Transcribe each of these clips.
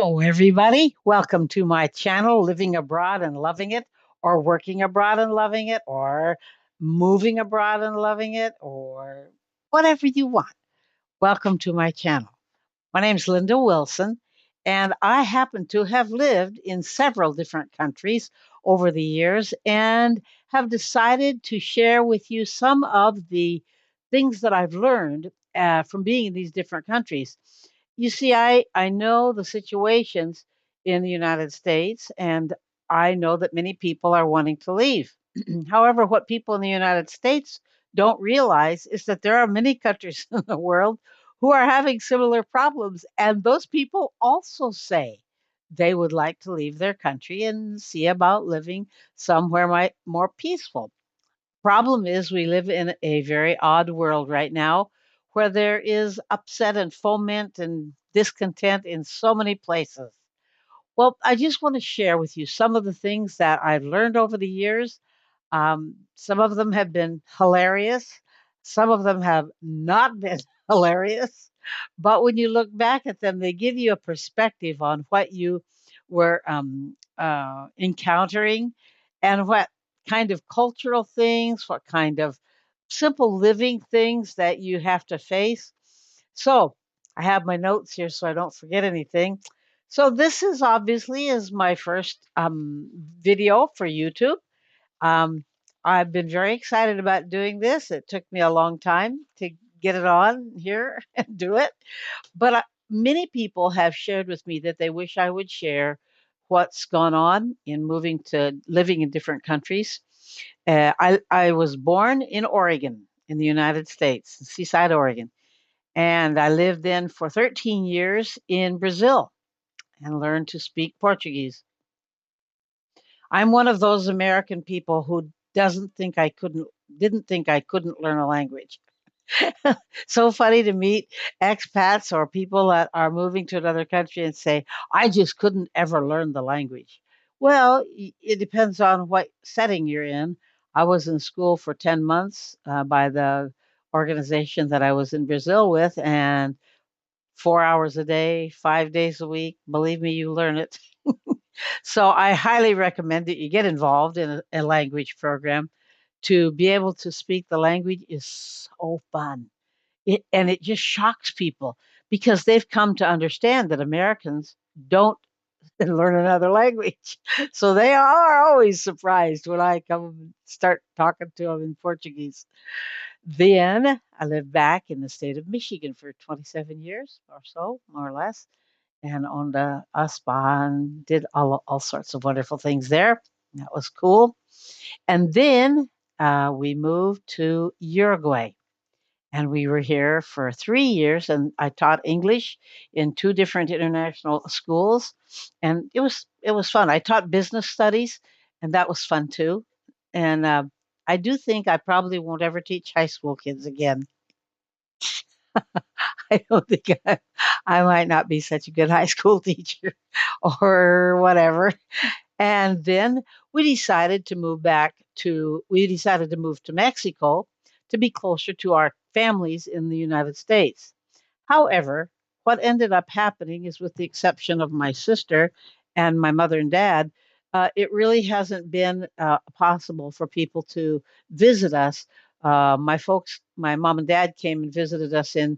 Hello, everybody. Welcome to my channel, Living Abroad and Loving It, or Working Abroad and Loving It, or Moving Abroad and Loving It, or whatever you want. Welcome to my channel. My name's Linda Wilson, and I happen to have lived in several different countries over the years and have decided to share with you some of the things that I've learned from being in these different countries. You see, I know the situations in the United States, and I know that many people are wanting to leave. However, what people in the United States don't realize is that there are many countries in the world who are having similar problems. And those people also say they would like to leave their country and see about living somewhere more peaceful. Problem is, we live in a very odd world right now where there is upset and foment and discontent in so many places. Well, I just want to share with you some of the things that I've learned over the years. Some of them have been hilarious. Some of them have not been hilarious. But when you look back at them, they give you a perspective on what you were encountering and what kind of cultural things, what kind of simple living things that you have to face. So I have my notes here so I don't forget anything. So this is obviously is my first video for YouTube. Um, I've been very excited about doing this. It took me a long time to get it on here and do it, but many people have shared with me that they wish I would share what's gone on in moving to living in different countries. I was born in Oregon, in the United States, Seaside, Oregon, and I lived then for 13 years in Brazil and learned to speak Portuguese. I'm one of those American people who doesn't think I couldn't didn't think I couldn't learn a language. So funny to meet expats or people that are moving to another country and say, I just couldn't ever learn the language. Well, it depends on what setting you're in. I was in school for 10 months by the organization that I was in Brazil with, and 4 hours a day, 5 days a week. Believe me, you learn it. So I highly recommend that you get involved in a language program. To be able to speak the language is so fun. And it just shocks people because they've come to understand that Americans don't learn another language. So they are always surprised when I come and start talking to them in Portuguese. Then I lived back in the state of Michigan for 27 years or so, more or less, and owned a spa and did all sorts of wonderful things there. That was cool. And then we moved to Uruguay. And we were here for 3 years, and I taught English in two different international schools, and it was fun. I taught business studies, and that was fun too. And I do think I probably won't ever teach high school kids again. I don't think I might not be such a good high school teacher or whatever. And then we decided to move to Mexico to be closer to our families in the United States. However, what ended up happening is, with the exception of my sister and my mother and dad, it really hasn't been possible for people to visit us. My mom and dad came and visited us in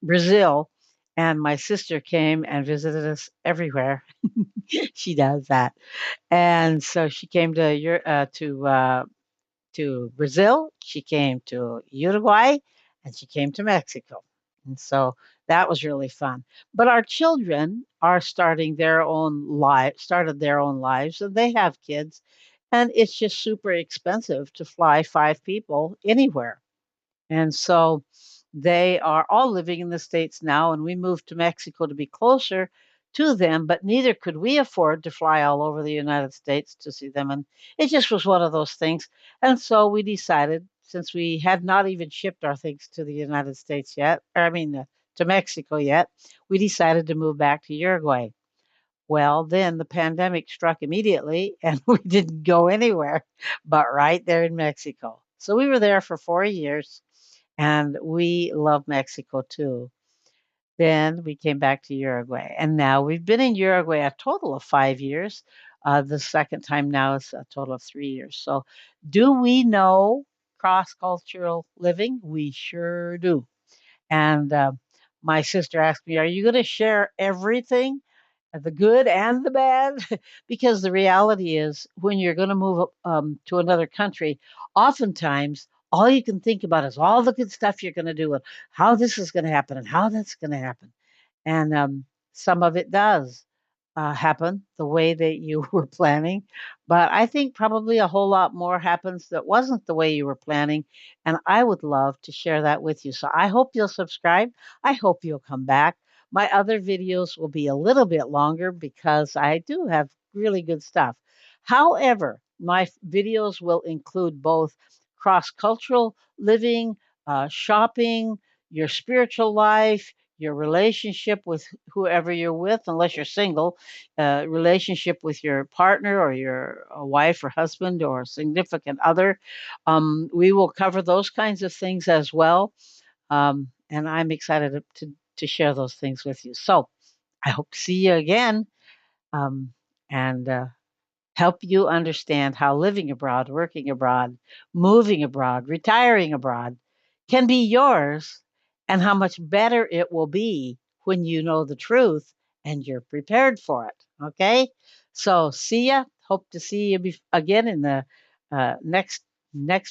Brazil, and my sister came and visited us everywhere. She does that, and so she came to Brazil, she came to Uruguay, and she came to Mexico. And so that was really fun. But our children are started their own lives, and they have kids, and it's just super expensive to fly five people anywhere. And so they are all living in the States now, and we moved to Mexico to be closer to them, but neither could we afford to fly all over the United States to see them. And it just was one of those things. And so we decided, since we had not even shipped our things to the United States yet, or I mean, to Mexico yet, we decided to move back to Uruguay. Well, then the pandemic struck immediately, and we didn't go anywhere but right there in Mexico. So we were there for 4 years, and we love Mexico too. Then we came back to Uruguay, and now we've been in Uruguay a total of 5 years. The second time now is a total of 3 years. So, do we know cross cultural living? We sure do. And my sister asked me, "Are you going to share everything, the good and the bad?" Because the reality is, when you're going to move to another country, oftentimes all you can think about is all the good stuff you're going to do and how this is going to happen and how that's going to happen. And some of it does happen the way that you were planning. But I think probably a whole lot more happens that wasn't the way you were planning. And I would love to share that with you. So I hope you'll subscribe. I hope you'll come back. My other videos will be a little bit longer because I do have really good stuff. However, my videos will include both cross cultural living, shopping, your spiritual life, your relationship with whoever you're with, unless you're single, relationship with your partner or your wife or husband or significant other. We will cover those kinds of things as well. And I'm excited to share those things with you. So I hope to see you again, and help you understand how living abroad, working abroad, moving abroad, retiring abroad can be yours, and how much better it will be when you know the truth and you're prepared for it. Okay? So, see ya. Hope to see you again in the next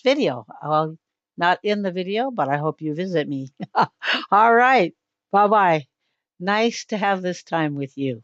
video. Well, not in the video, but I hope you visit me. All right. Bye bye. Nice to have this time with you.